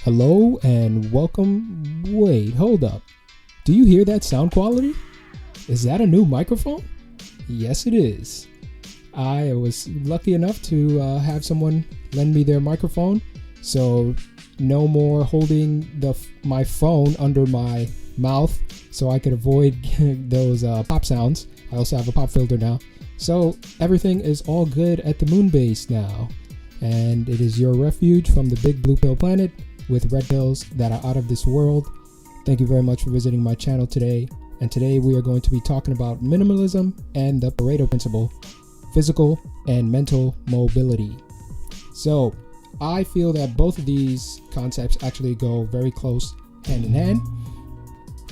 Hello and welcome. Wait, hold up. Do you hear that sound quality? Is that a new microphone? Yes, it is. I was lucky enough to have someone lend me their microphone, so no more holding my phone under my mouth so I could avoid those pop sounds. I also have a pop filter now. So everything is all good at the moon base now. And it is your refuge from the big blue pill planet with red pills that are out of this world. Thank you very much for visiting my channel today. And today we are going to be talking about minimalism and the Pareto principle, physical and mental mobility. So I feel that both of these concepts actually go very close hand in hand.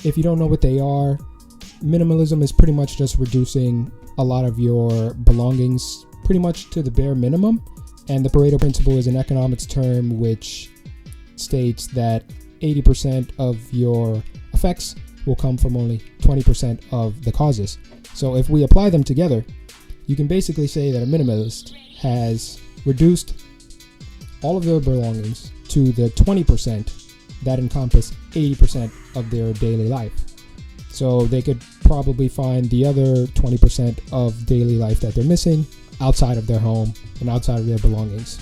If you don't know what they are, minimalism is pretty much just reducing a lot of your belongings pretty much to the bare minimum. And the Pareto principle is an economics term which states that 80% of your effects will come from only 20% of the causes. So if we apply them together, you can basically say that a minimalist has reduced all of their belongings to the 20% that encompass 80% of their daily life. So they could probably find the other 20% of daily life that they're missing outside of their home and outside of their belongings.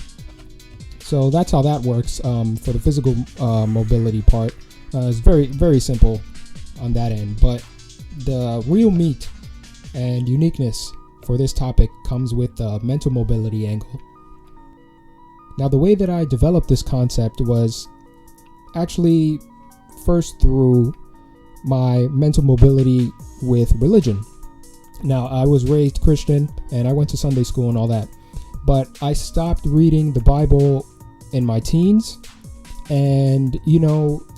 So that's how that works for the physical mobility part. It's very, very simple on that end. But the real meat and uniqueness for this topic comes with the mental mobility angle. Now, the way that I developed this concept was actually first through my mental mobility with religion. Now, I was raised Christian and I went to Sunday school and all that, but I stopped reading the Bible in my teens. And,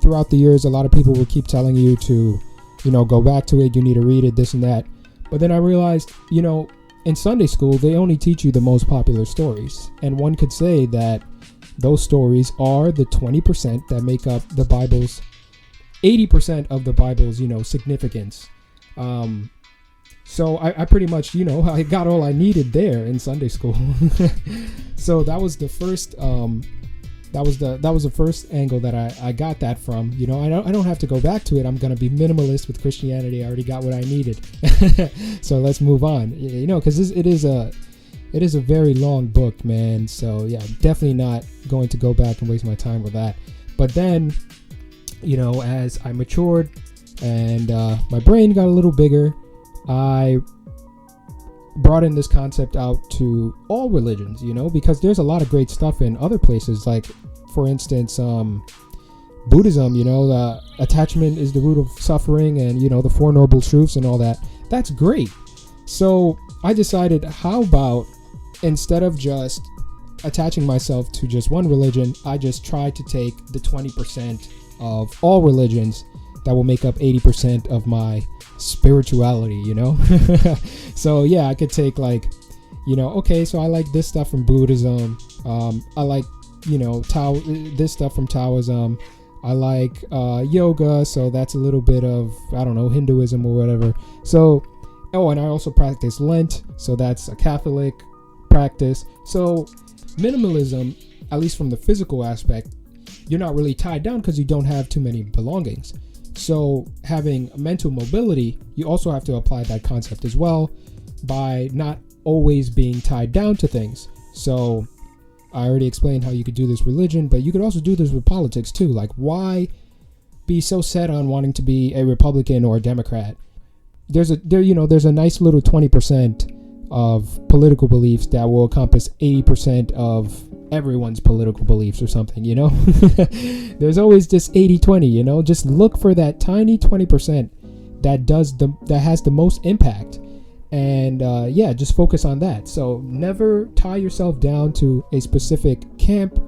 throughout the years, a lot of people will keep telling you to, go back to it. You need to read it, this and that. But then I realized, in Sunday school, they only teach you the most popular stories. And one could say that those stories are the 20% that make up the Bible's 80% of the Bible's, significance. So I pretty much, I got all I needed there in Sunday school. So that was the first, that was the first angle that I got that from. I don't have to go back to it. I'm going to be minimalist with Christianity. I already got what I needed. So let's move on, because it is a very long book, man. So yeah, definitely not going to go back and waste my time with that. But then, as I matured and my brain got a little bigger, I brought in this concept out to all religions, because there's a lot of great stuff in other places. Like, for instance, Buddhism, attachment is the root of suffering, and, the Four Noble Truths and all that. That's great. So I decided, how about instead of just attaching myself to just one religion, I just tried to take the 20% of all religions that will make up 80% of my spirituality, So yeah, I could take okay, so I like this stuff from Buddhism. I like, this stuff from Taoism. I like yoga, so that's a little bit of, Hinduism or whatever. So, and I also practice Lent, so that's a Catholic practice. So minimalism, at least from the physical aspect, you're not really tied down because you don't have too many belongings. So having mental mobility, you also have to apply that concept as well by not always being tied down to things. So I already explained how you could do this with religion, but you could also do this with politics too. Like, why be so set on wanting to be a Republican or a Democrat? There's a nice little 20% of political beliefs that will encompass 80% of everyone's political beliefs or something, There's always this 80-20, just look for that tiny 20% that has the most impact, and just focus on that. So never tie yourself down to a specific camp.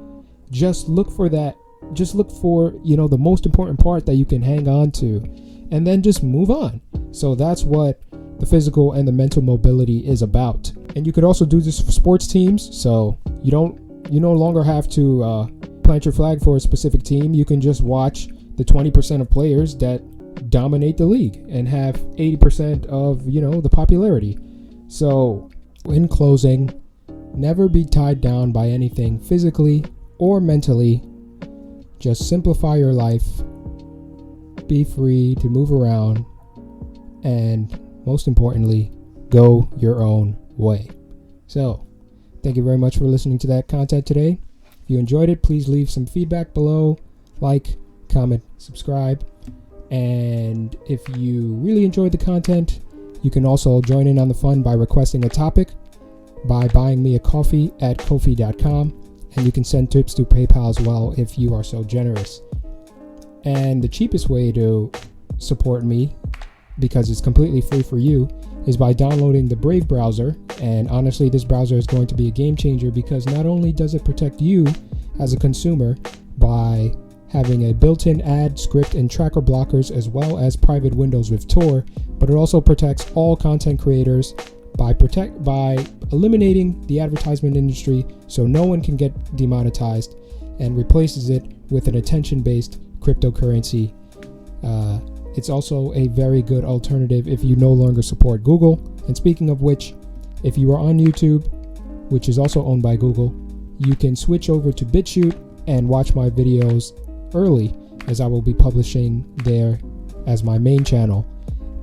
Just look for that. Just look for, the most important part that you can hang on to, and then just move on. So that's what the physical and the mental mobility is about. And you could also do this for sports teams. So you no longer have to plant your flag for a specific team. You can just watch the 20% of players that dominate the league and have 80% of, the popularity. So in closing, never be tied down by anything physically or mentally. Just simplify your life, be free to move around, and most importantly, go your own way. So, thank you very much for listening to that content today. If you enjoyed it, please leave some feedback below, like, comment, subscribe. And if you really enjoyed the content, you can also join in on the fun by requesting a topic by buying me a coffee at ko-fi.com, and you can send tips to PayPal as well if you are so generous. And the cheapest way to support me, because it's completely free for you, is by downloading the Brave browser. And honestly, this browser is going to be a game changer, because not only does it protect you as a consumer by having a built-in ad, script, and tracker blockers, as well as private windows with Tor, but it also protects all content creators by eliminating the advertisement industry so no one can get demonetized, and replaces it with an attention-based cryptocurrency. It's also a very good alternative if you no longer support Google. And speaking of which, if you are on YouTube, which is also owned by Google, you can switch over to BitChute and watch my videos early, as I will be publishing there as my main channel.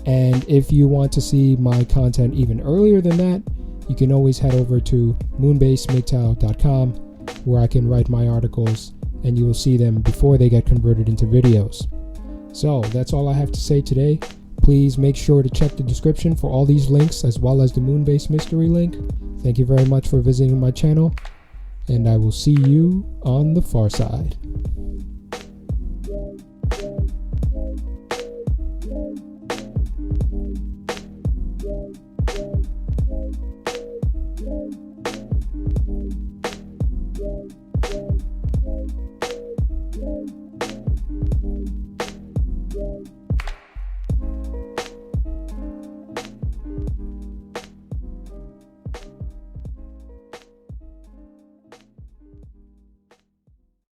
And if you want to see my content even earlier than that, you can always head over to moonbasemigtao.com, where I can write my articles and you will see them before they get converted into videos. So that's all I have to say today. Please make sure to check the description for all these links, as well as the Moonbase Mystery link. Thank you very much for visiting my channel, and I will see you on the far side.